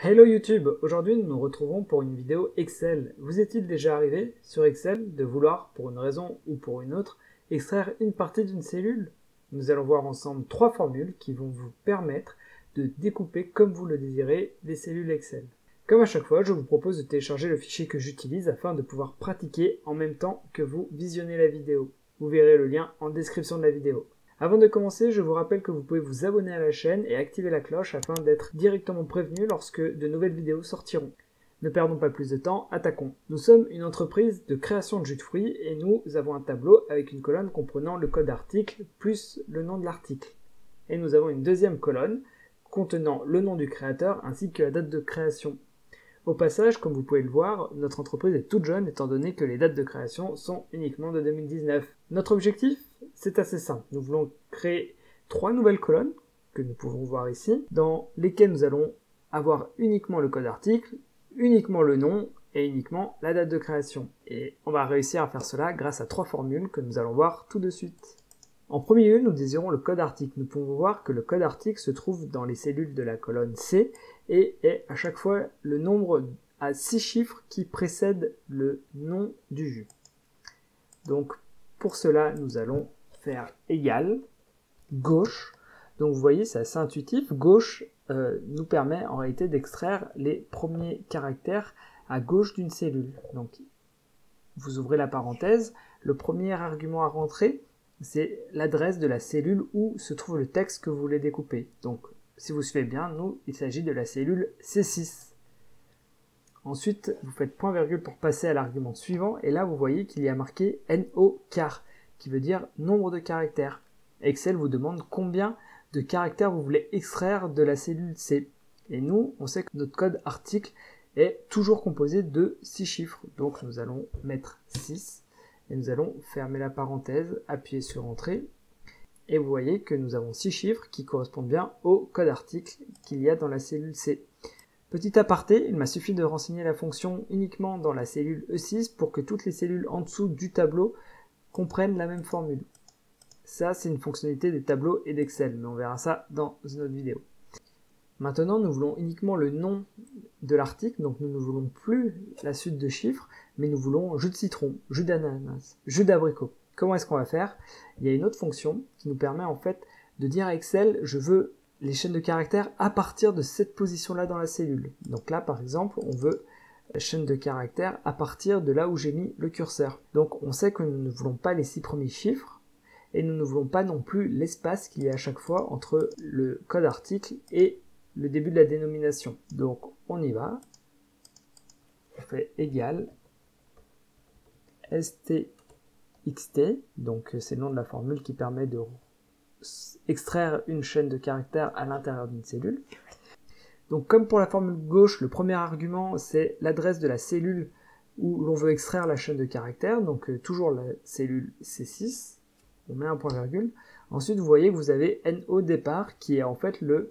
Hello YouTube, aujourd'hui nous nous retrouvons pour une vidéo Excel. Vous est-il déjà arrivé sur Excel de vouloir, pour une raison ou pour une autre, extraire une partie d'une cellule? Nous allons voir ensemble 3 formules qui vont vous permettre de découper comme vous le désirez des cellules Excel. Comme à chaque fois, je vous propose de télécharger le fichier que j'utilise afin de pouvoir pratiquer en même temps que vous visionnez la vidéo. Vous verrez le lien en description de la vidéo. Avant de commencer, je vous rappelle que vous pouvez vous abonner à la chaîne et activer la cloche afin d'être directement prévenu lorsque de nouvelles vidéos sortiront. Ne perdons pas plus de temps, attaquons. Nous sommes une entreprise de création de jus de fruits et nous avons un tableau avec une colonne comprenant le code article plus le nom de l'article. Et nous avons une deuxième colonne contenant le nom du créateur ainsi que la date de création. Au passage, comme vous pouvez le voir, notre entreprise est toute jeune étant donné que les dates de création sont uniquement de 2019. Notre objectif, c'est assez simple. Nous voulons créer 3 nouvelles colonnes, que nous pouvons voir ici, dans lesquelles nous allons avoir uniquement le code article, uniquement le nom et uniquement la date de création. Et on va réussir à faire cela grâce à 3 formules que nous allons voir tout de suite. En premier lieu, nous désirons le code article. Nous pouvons voir que le code article se trouve dans les cellules de la colonne C et est à chaque fois le nombre à 6 chiffres qui précède le nom du jus. Donc pour cela, nous allons faire égal gauche. Donc vous voyez, c'est assez intuitif. Gauche nous permet en réalité d'extraire les premiers caractères à gauche d'une cellule. Donc vous ouvrez la parenthèse. Le premier argument à rentrer, c'est l'adresse de la cellule où se trouve le texte que vous voulez découper. Donc, si vous suivez bien, nous, il s'agit de la cellule C6. Ensuite, vous faites point virgule pour passer à l'argument suivant, et là, vous voyez qu'il y a marqué NO car, qui veut dire nombre de caractères. Excel vous demande combien de caractères vous voulez extraire de la cellule C. Et nous, on sait que notre code article est toujours composé de 6 chiffres. Donc, nous allons mettre 6. Et nous allons fermer la parenthèse, appuyer sur Entrée, et vous voyez que nous avons 6 chiffres qui correspondent bien au code article qu'il y a dans la cellule C. Petit aparté, il m'a suffi de renseigner la fonction uniquement dans la cellule E6 pour que toutes les cellules en dessous du tableau comprennent la même formule. Ça, c'est une fonctionnalité des tableaux et d'Excel, mais on verra ça dans une autre vidéo. Maintenant, nous voulons uniquement le nom de l'article, donc nous ne voulons plus la suite de chiffres, mais nous voulons jus de citron, jus d'ananas, jus d'abricot. Comment est-ce qu'on va faire? Il y a une autre fonction qui nous permet en fait de dire à Excel, je veux les chaînes de caractères à partir de cette position-là dans la cellule. Donc là, par exemple, on veut la chaîne de caractères à partir de là où j'ai mis le curseur. Donc on sait que nous ne voulons pas les 6 premiers chiffres, et nous ne voulons pas non plus l'espace qu'il y a à chaque fois entre le code article et le début de la dénomination. Donc on y va, on fait égal stxt, donc c'est le nom de la formule qui permet de extraire une chaîne de caractères à l'intérieur d'une cellule. Donc comme pour la formule gauche, le premier argument c'est l'adresse de la cellule où l'on veut extraire la chaîne de caractères, donc toujours la cellule C6, on met un point virgule. Ensuite vous voyez que vous avez NO départ qui est en fait le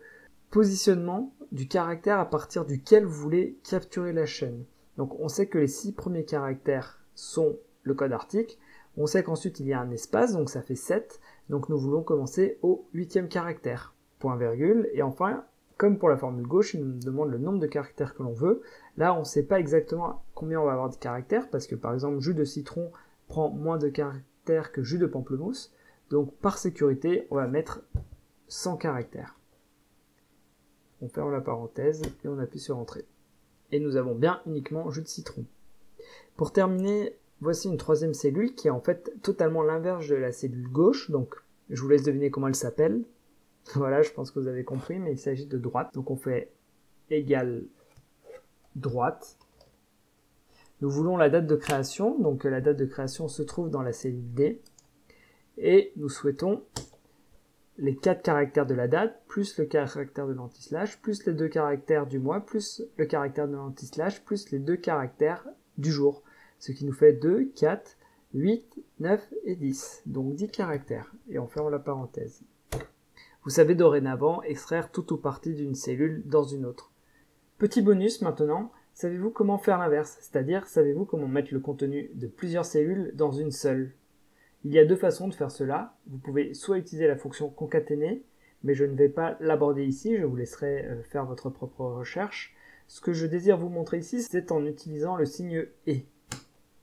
positionnement du caractère à partir duquel vous voulez capturer la chaîne. Donc on sait que les 6 premiers caractères sont le code article, on sait qu'ensuite il y a un espace, donc ça fait 7, donc nous voulons commencer au 8e caractère, point virgule, et enfin, comme pour la formule gauche, il nous demande le nombre de caractères que l'on veut. Là on ne sait pas exactement combien on va avoir de caractères, parce que par exemple jus de citron prend moins de caractères que jus de pamplemousse, donc par sécurité on va mettre 100 caractères. On ferme la parenthèse et on appuie sur Entrée. Et nous avons bien uniquement jus de citron. Pour terminer, voici une troisième cellule qui est en fait totalement l'inverse de la cellule gauche. Donc je vous laisse deviner comment elle s'appelle. Voilà, je pense que vous avez compris, mais il s'agit de droite. Donc on fait égal droite. Nous voulons la date de création. Donc la date de création se trouve dans la cellule D. Et nous souhaitons les 4 caractères de la date, plus le caractère de l'anti-slash, plus les 2 caractères du mois, plus le caractère de l'anti-slash, plus les 2 caractères du jour. Ce qui nous fait 2, 4, 8, 9 et 10. Donc 10 caractères. Et on ferme la parenthèse. Vous savez dorénavant extraire tout ou partie d'une cellule dans une autre. Petit bonus maintenant, savez-vous comment faire l'inverse? C'est-à-dire, savez-vous comment mettre le contenu de plusieurs cellules dans une seule? Il y a 2 façons de faire cela. Vous pouvez soit utiliser la fonction concaténer, mais je ne vais pas l'aborder ici, je vous laisserai faire votre propre recherche. Ce que je désire vous montrer ici, c'est en utilisant le signe « et »,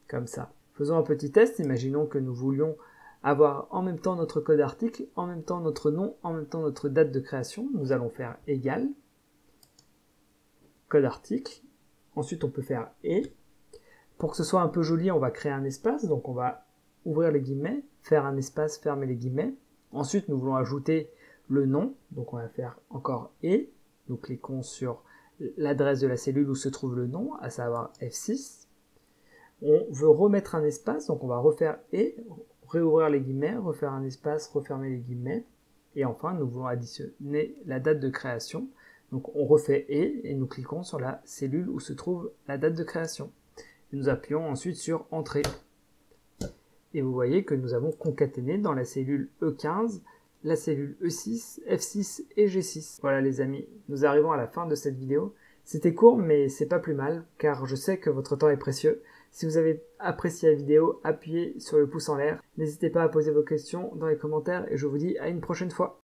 comme ça. Faisons un petit test, imaginons que nous voulions avoir en même temps notre code article, en même temps notre nom, en même temps notre date de création. Nous allons faire égal, code article, ensuite on peut faire et. Pour que ce soit un peu joli, on va créer un espace, donc on va ouvrir les guillemets, faire un espace, fermer les guillemets. Ensuite, nous voulons ajouter le nom, donc on va faire encore et. Nous cliquons sur l'adresse de la cellule où se trouve le nom, à savoir F6. On veut remettre un espace, donc on va refaire et, réouvrir les guillemets, refaire un espace, refermer les guillemets. Et enfin, nous voulons additionner la date de création. Donc on refait et nous cliquons sur la cellule où se trouve la date de création. Nous appuyons ensuite sur Entrée. Et vous voyez que nous avons concaténé dans la cellule E15, la cellule E6, F6 et G6. Voilà les amis, nous arrivons à la fin de cette vidéo. C'était court mais c'est pas plus mal, car je sais que votre temps est précieux. Si vous avez apprécié la vidéo, appuyez sur le pouce en l'air. N'hésitez pas à poser vos questions dans les commentaires et je vous dis à une prochaine fois.